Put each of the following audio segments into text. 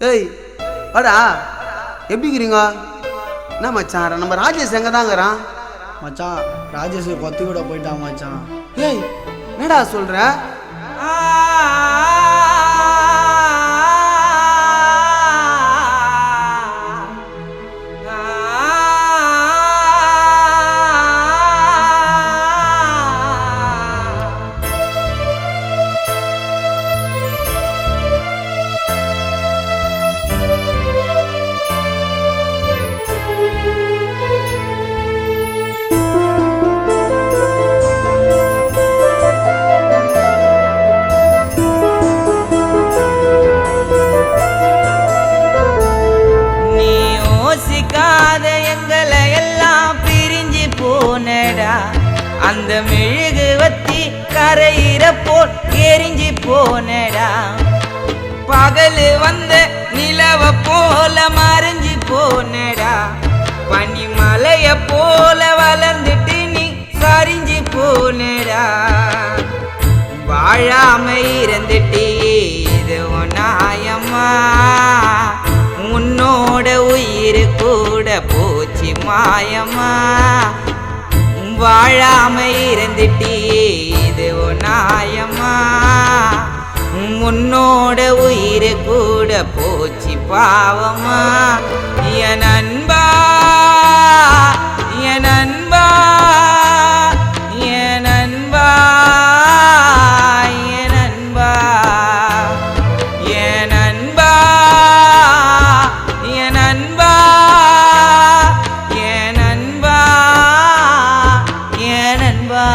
ஏய் வாடா, எப்படி இருக்கிறீங்க? என்ன மச்சான், நம்ம ராஜேஷ் எங்கே தாங்கிறான்? மச்சான் ராஜேஷ் கொத்தி கூட போயிட்டான் மச்சான். ஏய் என்னடா சொல்கிற? அந்த மெழுகு வத்தி கரையிற போல் எரிஞ்சு போனடா. பகலு வந்த நிலவ போல மறைஞ்சு போனடா. பனிமலைய போல வளர்ந்துட்டு நீ சரிஞ்சு போனடா. வாழாம இருந்துட்டே இது நாயம்மா, உன்னோட உயிர் கூட போச்சு மாயம்மா. வாழாம இருந்துட்டே இது நாயம்மா, உன்னோட உயிர் கூட போச்சு பாவமா. என் அன்பா என் அன்பா என் அன்பா என் அன்பா என் அன்பா என் அன்பா என் அன்பா என் அன்பா.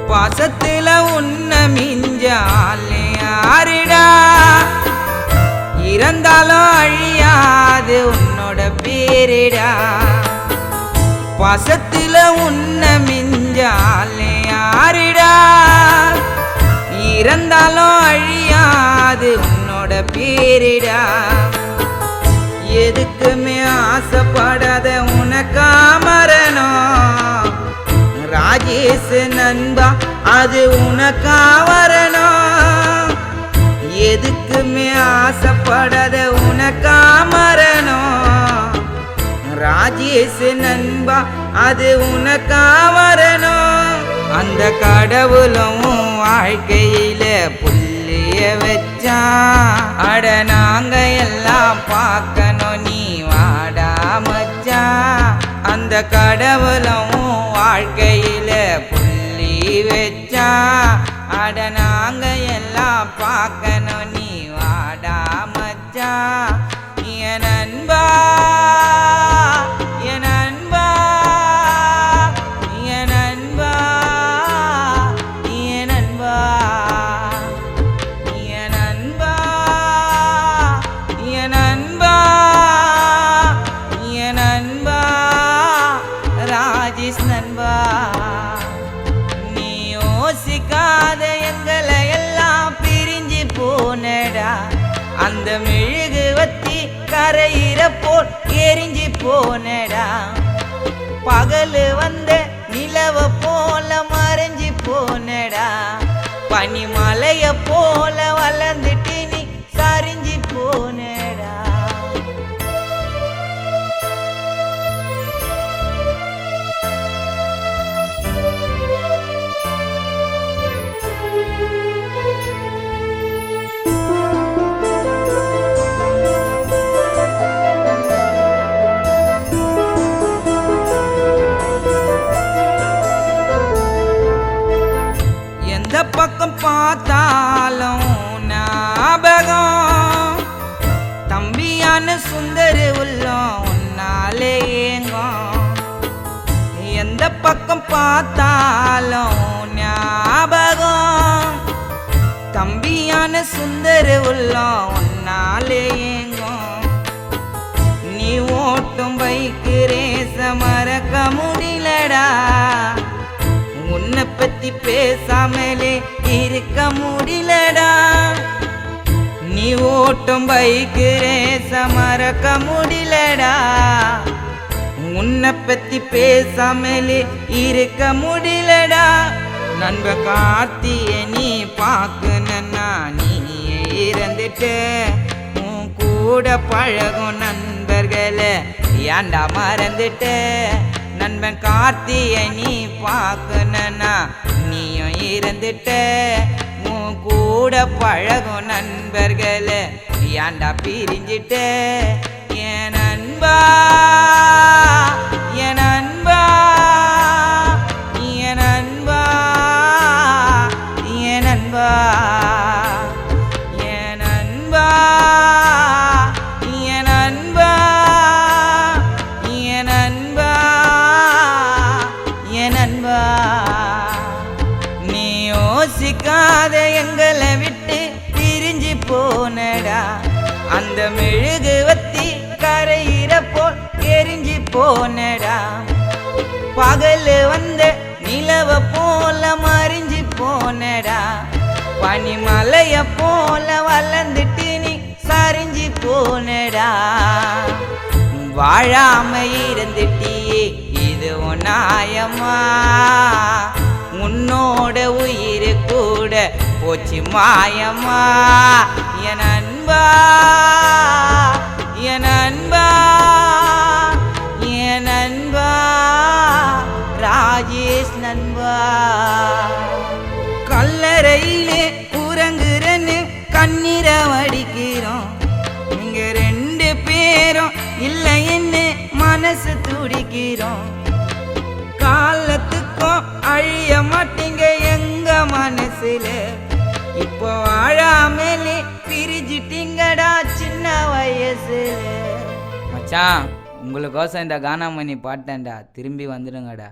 பாசத்துல உன்ன மிஞ்சாலே யாருடா, இறந்தாலும் அழியாது உன்னோட பேருடா. பாசத்துல உன்ன மிஞ்சாலே யாருடா, இறந்தாலும் அழியாது உன்னோட பேருடா. எதுக்குமே ஆசைப்படாத உனக்கா மரணம் ராஜேஷ் நண்பா, அது உனக்கா வரணும். எதுக்குமே ஆசைப்படாத உனக்கா மரணம் ராஜேஷ் நண்பா, அது உனக்கா வரணும். அந்த கடவுளும் வாழ்க்கையில புள்ளிய வச்சான். அட நாங்க எல்லாம் பார்க்கணும், நீ வாடா மச்சான். அந்த கடவுளும் வாழ்க்கையில புள்ளி வச்சா. அட நாங்க எல்லாம் பார்க்கணும், நீ வாடா மச்சான். என் அன்பா என் அன்பா என் அன்பா என் அன்பா என் அன்பா என் அன்பா என் அன்பா ராஜேஷ் நண்பா. நீ யோசிக்காத எங்களை எல்லாம் பிரிஞ்சு போனடா. அந்த மெழுகு வத்தி கரையிற போல் எரிஞ்சு போனடா. பகலு வந்த நிலவ போல மறைஞ்சு போனடா. பனிமலைய போல வளர்ந்துட்டு நீ சரிஞ்சு போனடா. பக்கம் பார்த்தாலும் ஞாபகம், தம்பியான சுந்தரு உள்ளம் உன்னாலே ஏங்கும். எந்த பக்கம் பார்த்தாலும் ஞாபகம், சுந்தர உள்ளம் உன்னாலே ஏங்கும். நீ ஓட்டும் பைக்கு ரேச மறக்க முடியலடா. உன்னை பத்தி பேசாமலே இருக்க முடியலடா. நீ ஓட்டும் பைக்கு ரேச மறக்க முடியலடா. உன்னை பத்தி பேசாமலே இருக்க முடியலடா. நண்ப கார்த்திய நீ பார்க்கணுன்னா நீ இறந்துட்ட. உன் கூட பழகும் நண்பர்களை ஏண்டா மறந்துட்ட. நண்பன் கார்த்திய நீ பார்க்கணுன்னா நீயும் இறந்துட்ட. உன் கூட பழகும் நண்பர்களை ஏண்டா பிரிஞ்சிட்ட. என் நண்பா என் நண்பா என் நண்பா என் நண்பா என் நண்பா என் நண்பா என் நண்பா என் நண்பா. நீ யோசிக்காத எங்களை விட்டு பிரிஞ்சு போனடா. அந்த மெழுகு வத்தி கரையிற போல் எரிஞ்சு போனடா. பகல் வந்த நிலவ போல மறிஞ்சு போனடா. பனிமலைய போல வளர்ந்துட்டு நீ சரிஞ்சு போனடா. வாழாம இருந்துட்டியே இது நியாயமா. உன்னோட உயிர் கூட போச்சு மாயமா. என் நண்பா என் நண்பா என் நண்பா ராஜேஷ் நண்பா. கல்லறையிலே உறங்குறன்னு கண்ணீரை வடிக்கிறோம். நீங்க 2 பேரும் இல்லைன்னு மனசு துடிக்கிறோம். காலத்துக்கும் அழிய மாட்டீங்க எங்க மனசுல. இப்போ வாழாமலே பிரிஞ்சிட்டீங்கடா சின்ன வயசுல. மச்சான், உங்களுக்கோசம் இந்த கானாமணி பாட்டேன்டா. திரும்பி வந்துடுங்கடா.